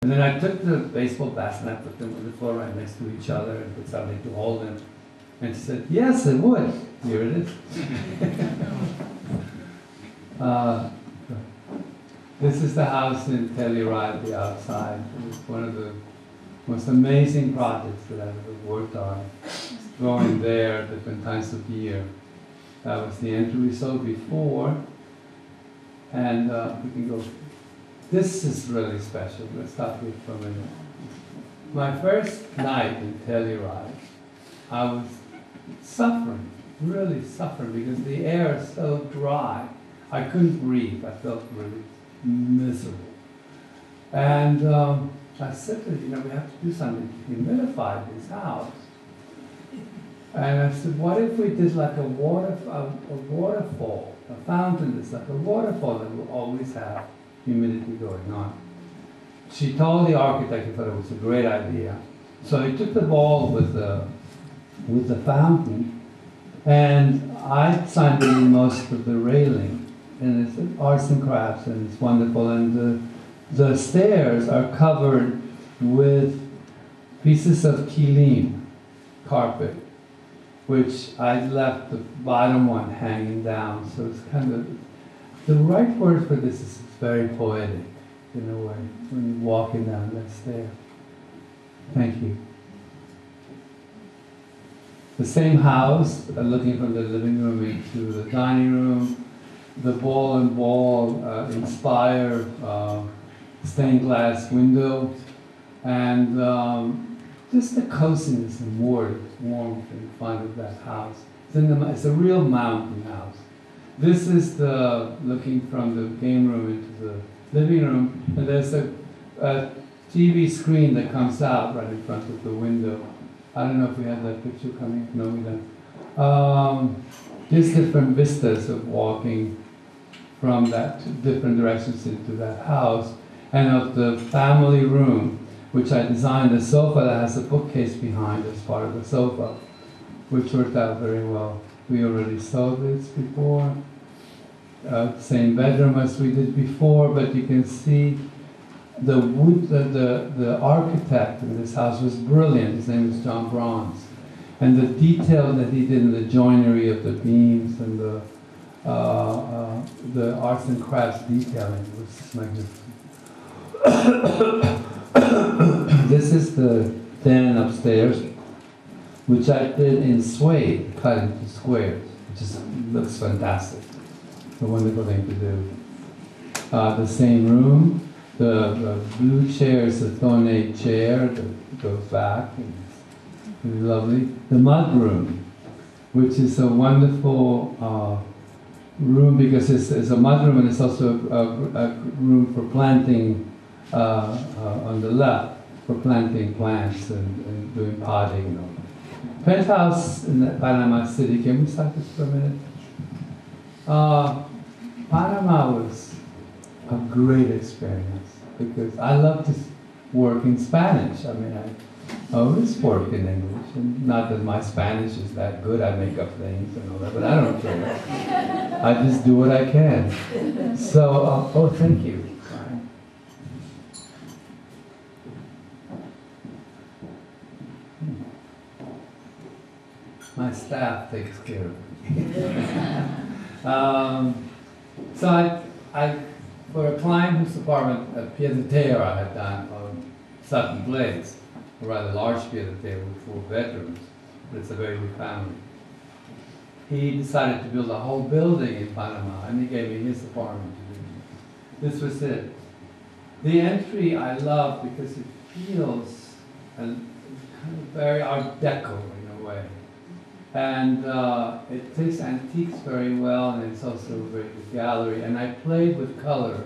And then I took the baseball bats and I put them on the floor right next to each other and put something to hold them. And she said, yes, it would. Here it is. This is the house in Telluride, the outside. It was one of the most amazing projects that I've ever worked on. Going there different times of year. That was the entry we saw before. And we can go. This is really special. Let's stop here for a minute. My first night in Telluride, I was suffering, really suffering, because the air is so dry. I couldn't breathe. I felt really miserable. And I said to her, we have to do something to humidify this house. And I said, what if we did like a waterfall, a fountain that's like a waterfall that will always have humidity going on. She told the architect he thought it was a great idea. So he took the ball with the fountain, and I signed in most of the railing. And it's arts and crafts, and it's wonderful. And the stairs are covered with pieces of kilim, carpet, which I left the bottom one hanging down. So it's kind of, the right word for this is very poetic, in a way, when you're walking down that stair. Thank you. The same house, looking from the living room into the dining room, the ball and wall inspired stained glass window, and just the coziness and warmth in front of that house. It's a real mountain house. This is the looking from the game room into the living room, and there's a TV screen that comes out right in front of the window. I don't know if we have that picture coming. No, we don't. Just different vistas of walking from that different directions into that house, and of the family room, which I designed a sofa that has a bookcase behind as part of the sofa, which worked out very well. We already saw this before. Same bedroom as we did before, but you can see the wood, the architect in this house was brilliant. His name is John Bronze. And the detail that he did in the joinery of the beams and the arts and crafts detailing was just magnificent. This is the den upstairs, which I did in suede, cut into squares. It just looks fantastic. It's a wonderful thing to do. The same room, the blue chair is a thornate chair that goes back. And it's really lovely. The mud room, which is a wonderful room because it's a mud room and it's also a room for planting on the left, for planting plants and doing potting and all. Penthouse in Panama City. Can we stop this for a minute? Panama was a great experience because I love to work in Spanish. I mean, I always work in English, and not that my Spanish is that good. I make up things and all that, but I don't care. I just do what I can. So, oh, thank you. My staff takes care of it. So I, for a client whose apartment at Pied-à-Terre I had done on Sutton Place, a rather large Pied-à-Terre with 4 bedrooms, but it's a very big family. He decided to build a whole building in Panama, and he gave me his apartment to do. This was it. The entry I love because it feels kind of very Art Deco in a way. And it takes antiques very well, and it's also a very good gallery. And I played with color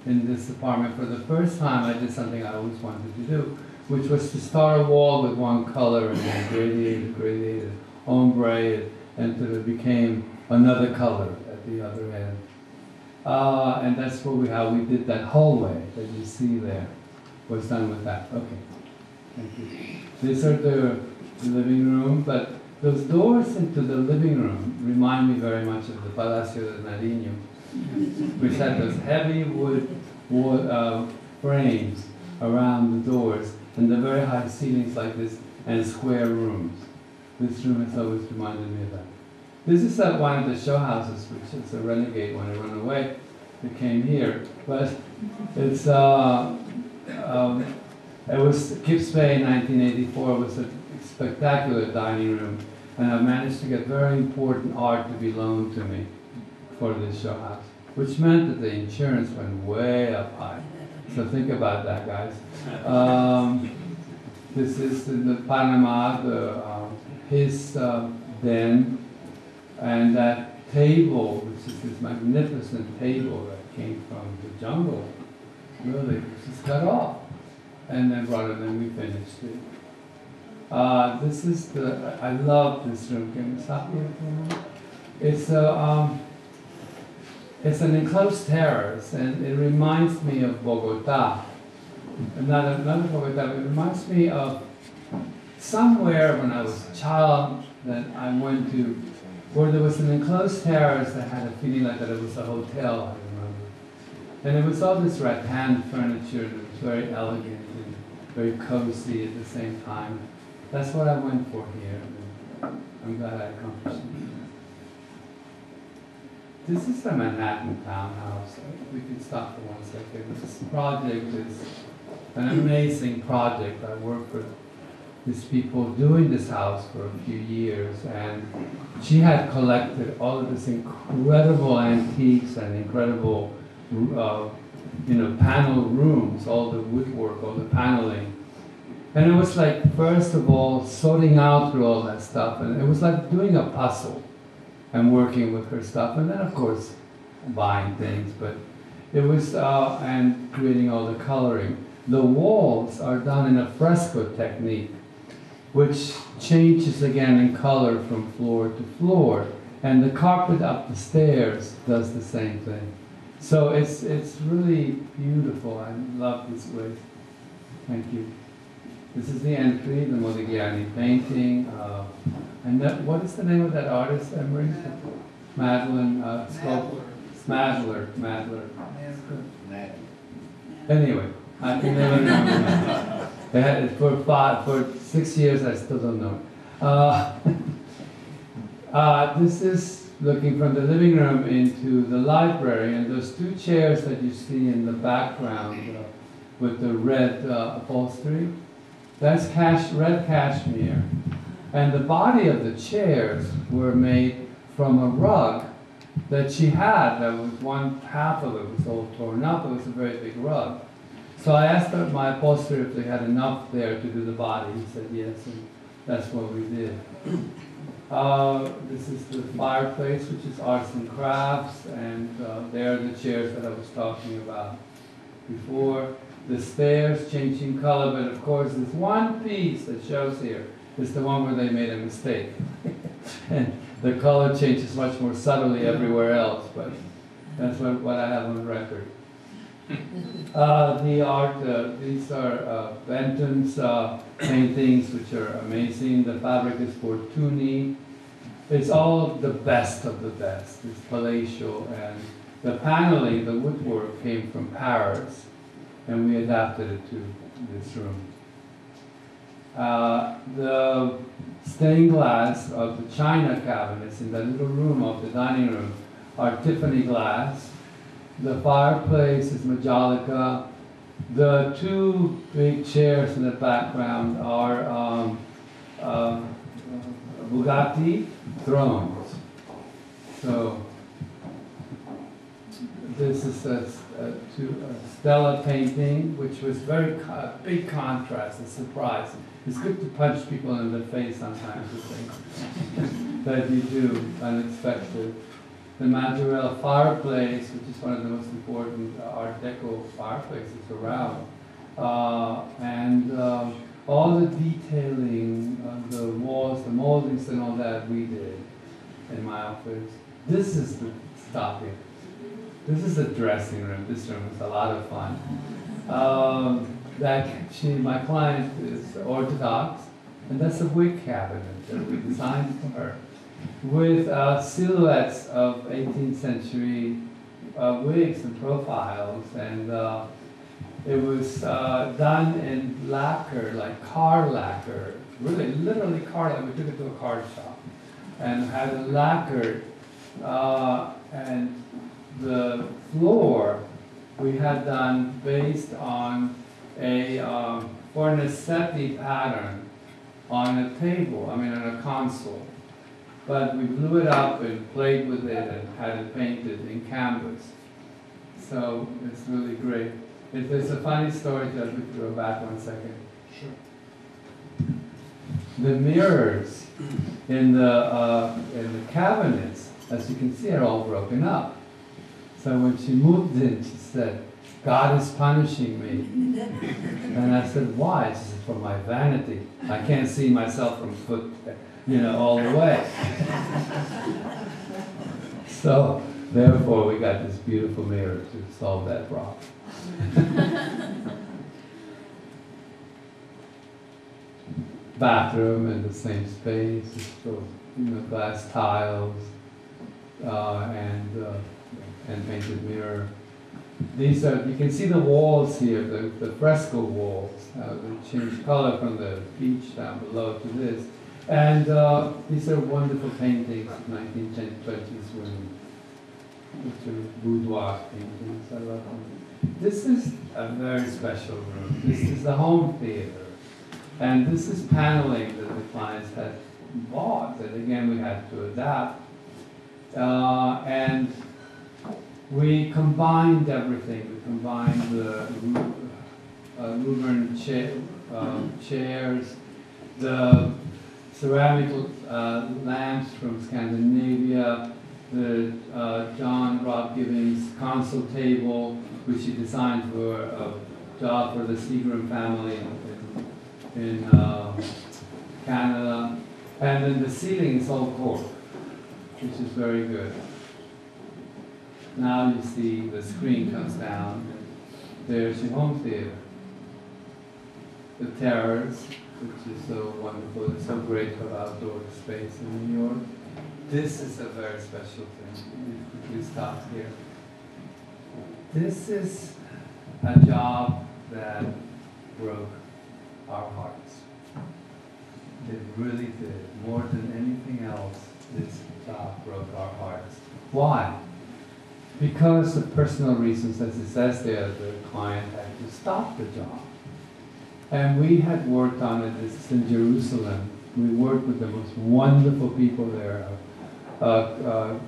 in this apartment. For the first time, I did something I always wanted to do, which was to start a wall with one color and then gradiated, ombre, until it became another color at the other end. And that's how we did that hallway that you see there, was done with that. Okay, thank you. These are the living room, but those doors into the living room remind me very much of the Palacio de Nariño, which had those heavy wood frames around the doors, and the very high ceilings like this, and square rooms. This room has always reminded me of that. This is one of the show houses, which is a renegade when it ran away. It came here, but it's it was Kips Bay in 1984. It was a spectacular dining room, and I managed to get very important art to be loaned to me for this show house, which meant that the insurance went way up high. So think about that, guys. This is in the Panama, his den, and that table, which is this magnificent table that came from the jungle, really, was just cut off, and then brought it in, and we finished it. This is the, I love this room. Can we stop here for a moment? It's an enclosed terrace, and it reminds me of Bogota. Not Bogota, but it reminds me of somewhere when I was a child that I went to, where there was an enclosed terrace that had a feeling like that it was a hotel, I remember. And it was all this rattan furniture that was very elegant and very cozy at the same time. That's what I went for here, and I'm glad I accomplished it. This is a Manhattan townhouse. We can stop for 1 second. This project is an amazing project. I worked with these people doing this house for a few years, and she had collected all of these incredible antiques and incredible, panel rooms, all the woodwork, all the paneling. And it was like, first of all, sorting out through all that stuff, and it was like doing a puzzle and working with her stuff, and then of course buying things, but it was, and creating all the coloring. The walls are done in a fresco technique, which changes again in color from floor to floor, and the carpet up the stairs does the same thing. So it's really beautiful. I love this place. Thank you. This is the entry, the Modigliani painting. And what is the name of that artist, Emery? Madeline, Madler. Anyway, I can never remember. They had it for 6 years, I still don't know. This is looking from the living room into the library, and those two chairs that you see in the background with the red upholstery, that's red cashmere. And the body of the chairs were made from a rug that she had. That was one half of it was all torn up. It was a very big rug. So I asked my upholsterer if they had enough there to do the body. He said yes, and that's what we did. This is the fireplace, which is arts and crafts, and there are the chairs that I was talking about before. The stairs changing color, but of course there's one piece that shows here. It's the one where they made a mistake. And the color changes much more subtly everywhere else, but that's what I have on record. The art, these are Benton's paintings, which are amazing. The fabric is Fortuny. It's all the best of the best. It's palatial, and the paneling, the woodwork came from Paris, and we adapted it to this room. The stained glass of the china cabinets in that little room of the dining room are Tiffany glass. The fireplace is Majolica. The two big chairs in the background are Bugatti thrones. So this is a Stella painting, which was very big contrast, a surprise. It's good to punch people in the face sometimes with things that you do unexpected. The Majorelle fireplace, which is one of the most important Art Deco fireplaces around. And all the detailing of the walls, the moldings and all that we did in my office. This is the, stop it. This is the dressing room. This room is a lot of fun. My client is Orthodox, and that's a wig cabinet that we designed for her, with silhouettes of 18th century wigs and profiles, and It was done in lacquer, like car lacquer, really, literally car lacquer. We took it to a car shop and had it lacquered, and the floor we had done based on a Fornasetti pattern on a table, on a console. But we blew it up and played with it and had it painted in canvas. So it's really great. There's a funny story to it. We can go back 1 second. Sure. The mirrors in the cabinets, as you can see, are all broken up. So when she moved in, she said, "God is punishing me." And I said, "Why?" She said, "For my vanity. I can't see myself from foot, all the way." So therefore, we got this beautiful mirror to solve that problem. Bathroom in the same space, so, glass tiles and painted mirror. These are, you can see the walls here, the fresco walls. They change color from the beach down below to this. And these are wonderful paintings of 1920s women, which are boudoir paintings. I love them. This is a very special room. This is the home theater. And this is paneling that the clients had bought, that again we had to adapt. And we combined everything. We combined the Luberon chairs, the ceramic lamps from Scandinavia, the John Rob Gibbons console table, which he designed for a job for the Seagram family in Canada. And then the ceiling is all cork, which is very good. Now you see the screen comes down. There's your home theater. The terrace, which is so wonderful. It's so great for outdoor space in New York. This is a very special thing. We stop here. This is a job that broke our hearts. It really did. More than anything else, this job broke our hearts. Why? Because of personal reasons, as it says there, the client had to stop the job. And we had worked on it. This is in Jerusalem. We worked with the most wonderful people there.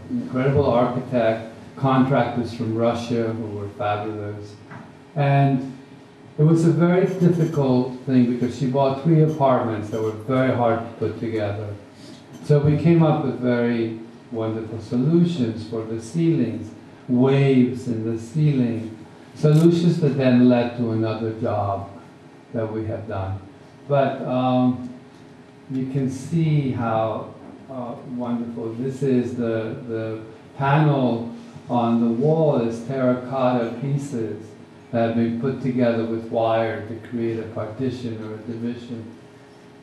Incredible architect, contractors from Russia who were fabulous. And it was a very difficult thing because she bought 3 apartments that were very hard to put together. So we came up with very wonderful solutions for the ceilings, waves in the ceiling, solutions that then led to another job that we have done. But you can see how wonderful this is. The panel on the wall is terracotta pieces that have been put together with wire to create a partition or a division.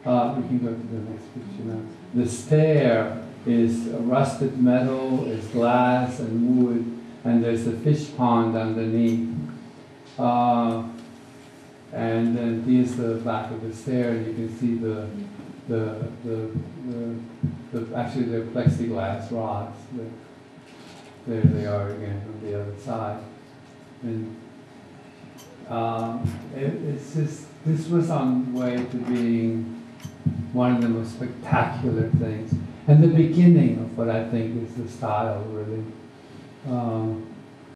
We can go to the next picture now. The stair is rusted metal, is glass and wood, and there's a fish pond underneath. And then here's the back of the stair, and you can see actually they're plexiglass rods. There they are again on the other side. And it's just, this was on way to being one of the most spectacular things, and the beginning of what I think is the style, really.